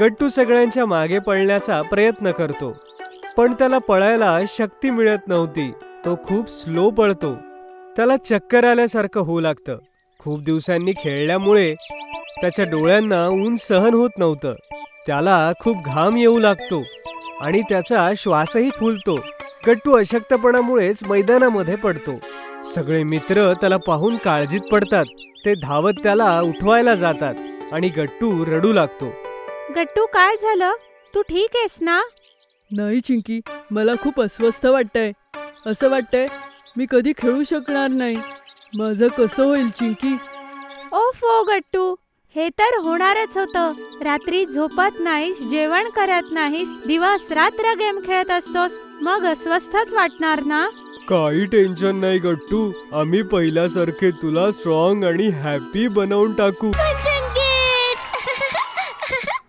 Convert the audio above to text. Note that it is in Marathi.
गट्टू सगळ्यांच्या मागे पळण्याचा प्रयत्न करतो, पण त्याला पळायला शक्ती मिळत नव्हती. तो खूप स्लो पळतो. त्याला चक्कर आल्यासारखं होऊ लागतं. खूप दिवसांनी खेळल्यामुळे त्याच्या डोळ्यांना ऊन सहन होत नव्हतं. त्याला खूप घाम येऊ लागतो आणि त्याचा श्वासही फुलतो. गट्टू अशक्तपणामुळेच मैदानामध्ये पडतो. सगळे मित्र त्याला पाहून काळजीत पडतात. ते धावत त्याला उठवायला जातात आणि गट्टू रडू लागतो. गट्टू, काय झालं? तू ठीक आहेस ना? नाही चिंकी, मला खूप अस्वस्थ वाटतंय. असं वाटतंय मी कधी खेळू शकणार नाही. माझं कसं होईल चिंकी? ओफो गट्टू, हे तर होणारच होतं. रात्री झोपत नाहीस, जेवण करत नाहीस, दिवस रात्र गेम खेळत असतोस, मग अस्वस्थच वाटणार ना? काही टेन्शन नाही गट्टू, आम्ही पहिल्यासारखे तुला स्ट्रॉंग आणि हॅपी बनवून टाकू.